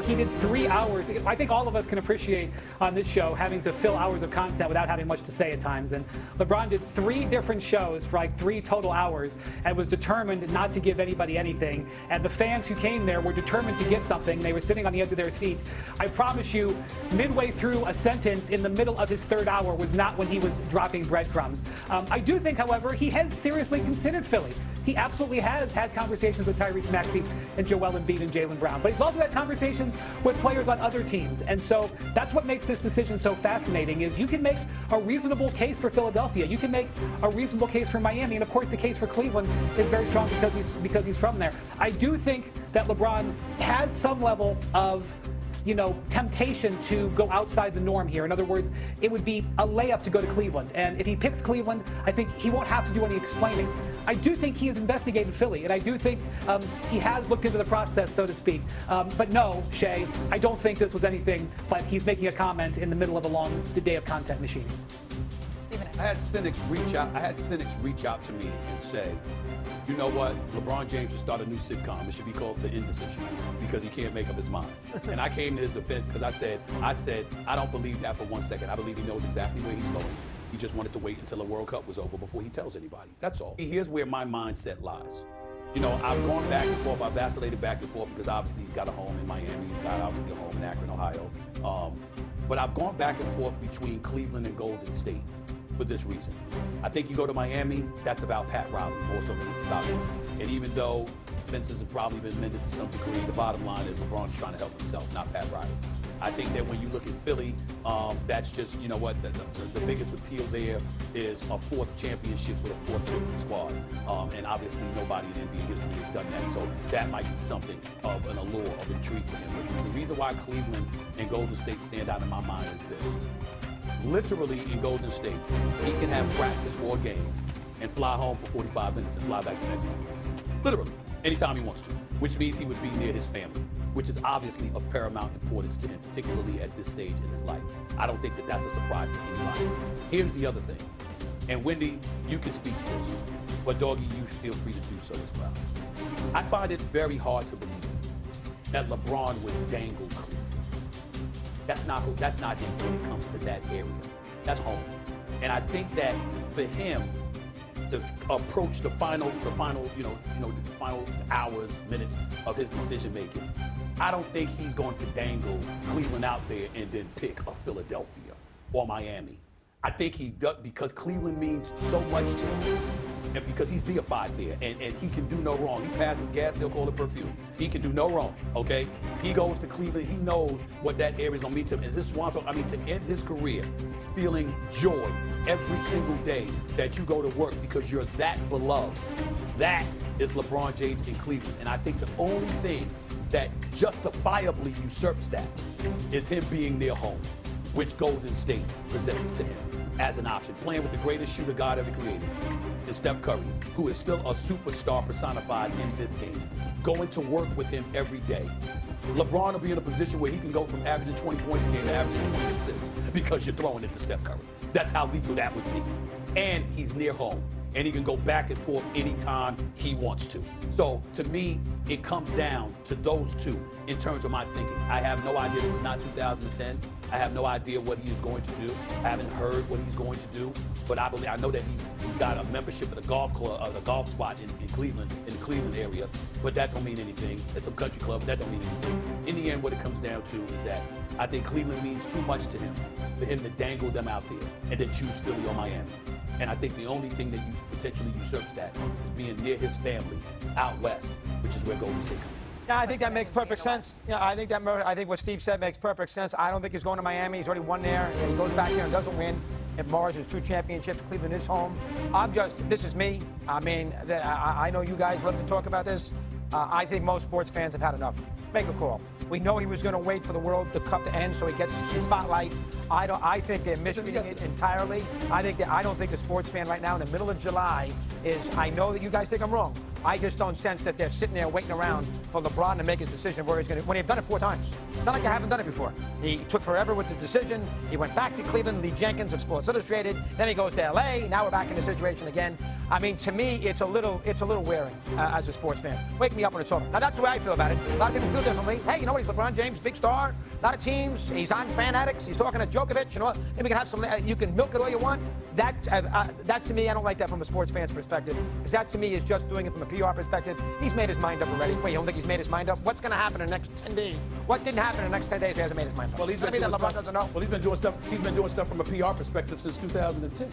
He did 3 hours. I think all of us can appreciate on this show having to fill hours of content without having much to say at times. And LeBron did 3 different shows for like 3 total hours and was determined not to give anybody anything. And the fans who came there were determined to get something. They were sitting on the edge of their seat. I promise you, midway through a sentence in the middle of his 3rd hour was not when he was dropping breadcrumbs. I do think, however, he has seriously considered Philly. He absolutely has had conversations with Tyrese Maxey and Joel Embiid and Jaylen Brown. But he's also had conversations with players on other teams. And so that's what makes this decision so fascinating is you can make a reasonable case for Philadelphia. You can make a reasonable case for Miami. And, of course, the case for Cleveland is very strong because he's from there. I do think that LeBron has some level of temptation to go outside the norm here. In other words, it would be a layup to go to Cleveland. And if he picks Cleveland, I think he won't have to do any explaining. I do think he has investigated Philly, and I do think he has looked into the process, so to speak. But no, Shay, I don't think this was anything but he's making a comment in the middle of a long day of content machine. I had cynics reach out to me and say, you know what, LeBron James should start a new sitcom. It should be called The Indecision because he can't make up his mind. And I came to his defense because I said, I don't believe that for 1 second. I believe he knows exactly where he's going. He just wanted to wait until the World Cup was over before he tells anybody. That's all. Here's where my mindset lies. I've gone back and forth. I've vacillated back and forth because obviously he's got a home in Miami. He's got obviously a home in Akron, Ohio. But I've gone back and forth between Cleveland and Golden State for this reason. I think you go to Miami, that's about Pat Riley more so than it's about him. And even though fences have probably been mended to some degree, the bottom line is LeBron's trying to help himself, not Pat Riley. I think that when you look at Philly, that's just, the biggest appeal there is a 4th championship with a 4th different squad. And obviously nobody in NBA history has done that. So that might be something of an allure, of intrigue to him. But the reason why Cleveland and Golden State stand out in my mind is this. Literally in Golden State, he can have practice or a game and fly home for 45 minutes and fly back the next day. Literally, anytime he wants to, which means he would be near his family, which is obviously of paramount importance to him, particularly at this stage in his life. I don't think that that's a surprise to anybody. Here's the other thing, and Wendy, you can speak to this, but Doggy, you feel free to do so as well. I find it very hard to believe that LeBron would dangle Cleveland. That's not him when it comes to that area. That's home. And I think that for him to approach the final hours, minutes of his decision making, I don't think he's going to dangle Cleveland out there and then pick a Philadelphia or Miami. I think he does because Cleveland means so much to him. And because he's deified there, and he can do no wrong. He passes gas, they'll call it perfume. He can do no wrong, okay? He goes to Cleveland, he knows what that area is gonna mean to him. And this swamp, to end his career feeling joy every single day that you go to work because you're that beloved. That is LeBron James in Cleveland. And I think the only thing that justifiably usurps that is him being near home, which Golden State presents to him as an option, playing with the greatest shooter God ever created, is Steph Curry, who is still a superstar personified in this game, going to work with him every day. LeBron will be in a position where he can go from averaging 20 points a game to averaging 20 assists because you're throwing it to Steph Curry. That's how lethal that would be. And he's near home, and he can go back and forth anytime he wants to. So to me, it comes down to those two in terms of my thinking. I have no idea. This is not 2010. I have no idea what he is going to do. I haven't heard what he's going to do, but I know that he's got a membership at a golf club, a golf spot in Cleveland, in the Cleveland area. But that don't mean anything. It's some country club, but that don't mean anything. In the end, what it comes down to is that I think Cleveland means too much to him for him to dangle them out there and then choose Philly or Miami. And I think the only thing that you potentially usurps that is being near his family out west, which is where Golden State comes. Yeah, I think that makes perfect sense. Yeah, I think what Steve said makes perfect sense. I don't think he's going to Miami. He's already won there. He goes back there and doesn't win. It mars his 2 championships. Cleveland is home. This is me. I know you guys love to talk about this. I think most sports fans have had enough. Make a call. We know he was going to wait for the World Cup to end so he gets his spotlight. I think they're misreading it entirely. I don't think the sports fan right now in the middle of July is, I know that you guys think I'm wrong. I just don't sense that they're sitting there waiting around for LeBron to make his decision where he's going to, when they've done it 4 times. It's not like they haven't done it before. He took forever with the decision. He went back to Cleveland, Lee Jenkins of Sports Illustrated. Then he goes to LA. Now we're back in the situation again. To me, it's a little wearing as a sports fan. Wait, me up when it's over. Now, that's the way I feel about it. A lot of people feel differently. Hey, you know what? He's LeBron James, big star. A lot of teams. He's on Fan Addicts. He's talking to Djokovic. You know what? Maybe we can have some. You can milk it all you want. That to me, I don't like that from a sports fan's perspective. Because that to me is just doing it from a PR perspective. He's made his mind up already. Wait, you don't think he's made his mind up? What's going to happen in the next 10 days? What didn't happen in the next 10 days? He hasn't made his mind up. Well, he's been doing LeBron doesn't know. Well, he's been doing stuff. He's been doing stuff from a PR perspective since 2010.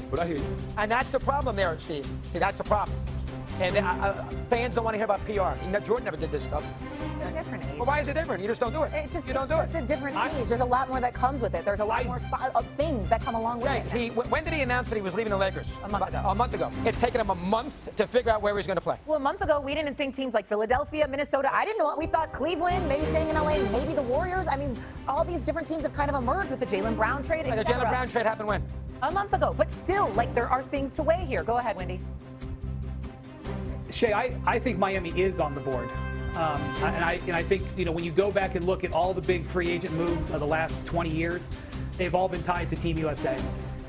But I hear you. And that's the problem there, Steve. See, that's the problem. And fans don't want to hear about PR. Jordan never did this stuff. It's a different age. Well, why is it different? You just don't do it. It's just a different age. There's a lot more that comes with it. There's a lot more things that come along with it. When did he announce that he was leaving the Lakers? A month ago. A month ago. It's taken him a month to figure out where he's going to play. Well, a month ago, we didn't think teams like Philadelphia, Minnesota. I didn't know what we thought. Cleveland, maybe staying in LA, maybe the Warriors. I mean, all these different teams have kind of emerged with the Jaylen Brown trade, And the Jaylen Brown trade happened when? A month ago. But still, like, there are things to weigh here. Go ahead, Wendy. Shay, I think Miami is on the board. And I think, you know, when you go back and look at all the big free agent moves of the last 20 years, they've all been tied to Team USA.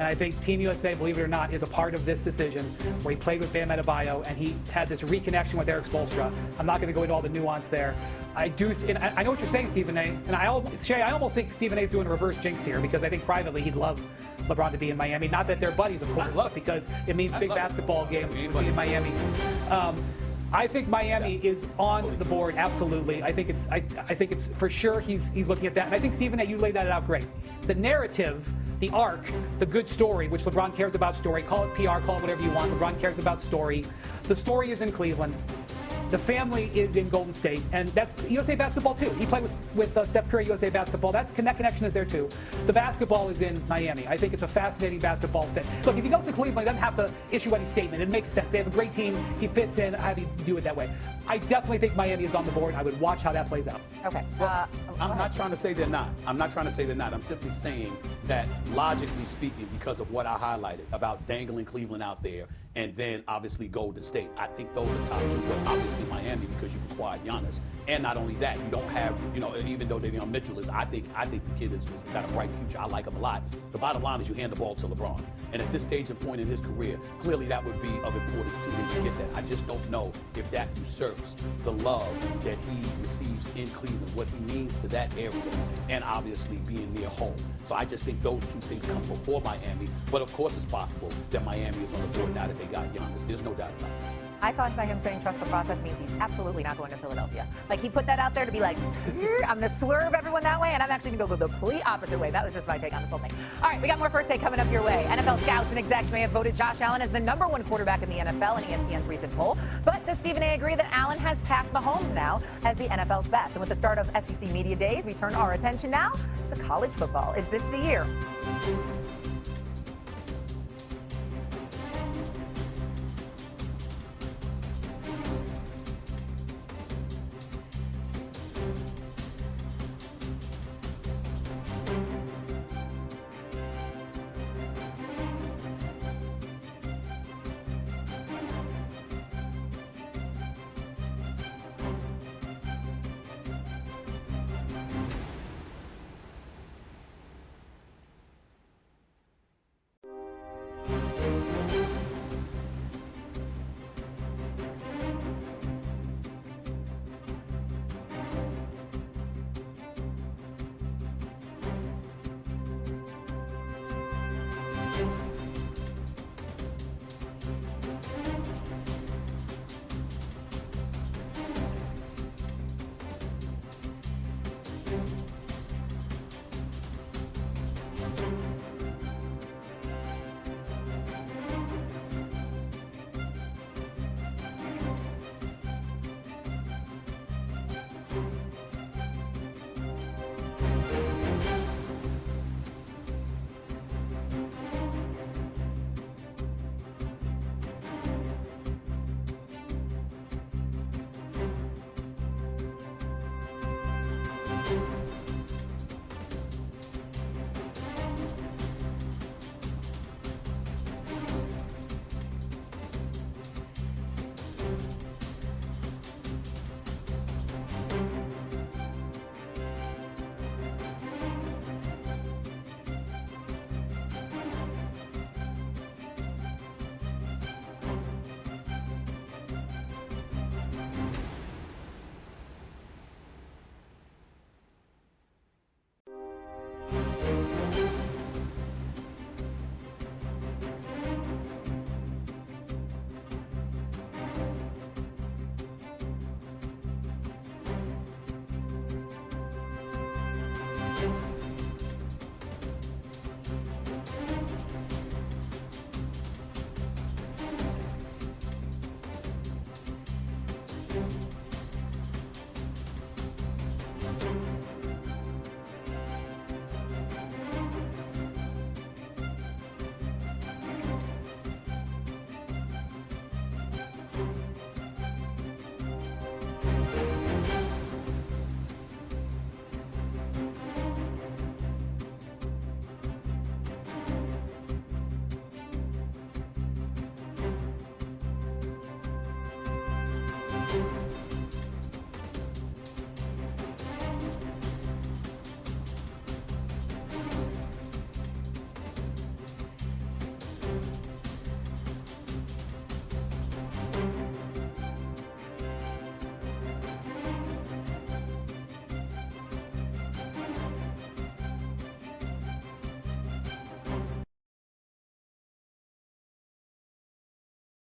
And I think Team USA, believe it or not, is a part of this decision where he played with Bam Adebayo and he had this reconnection with Eric Spoelstra. I'm not going to go into all the nuance there. I know what you're saying, Stephen A. And Shay, I almost think Stephen A. is doing a reverse jinx here because I think privately he'd love LeBron to be in Miami. Not that they're buddies, of course, because it means big basketball games to be in Miami. I think Miami is on the board, absolutely. I think it's for sure he's looking at that. And I think, Stephen A., you laid that out great. The narrative, the arc, the good story, which LeBron cares about story, call it PR, call it whatever you want. LeBron cares about story. The story is in Cleveland. The family is in Golden State, and that's USA basketball too. He played with Steph Curry, USA basketball. That connection is there too. The basketball is in Miami. I think it's a fascinating basketball fit. Look, if he goes to Cleveland, he doesn't have to issue any statement. It makes sense. They have a great team. He fits in. How do you do it that way? I definitely think Miami is on the board. I would watch how that plays out. Okay. I'm not trying to say they're not. I'm not trying to say they're not. I'm simply saying that logically speaking, because of what I highlighted about dangling Cleveland out there and then obviously Golden State, I think those are top two. But obviously Miami because you acquired Giannis. And not only that, you don't have, even though Davion Mitchell is, I think the kid has got a bright future. I like him a lot. The bottom line is you hand the ball to LeBron. And at this stage and point in his career, clearly that would be of importance to him to get that. I just don't know if that usurps the love that he receives in Cleveland, what he means to that area, and obviously being near home. So I just think those two things come before Miami. But of course it's possible that Miami is on the board now that they got Giannis. There's no doubt about it. I thought by him saying trust the process means he's absolutely not going to Philadelphia. Like, he put that out there to be like, I'm going to swerve everyone that way, and I'm actually going to go the complete opposite way. That was just my take on this whole thing. All right, we got more First Take coming up your way. NFL scouts and execs may have voted Josh Allen as the #1 quarterback in the NFL in ESPN's recent poll. But does Stephen A. agree that Allen has passed Mahomes now as the NFL's best? And with the start of SEC Media Days, we turn our attention now to college football. Is this the year?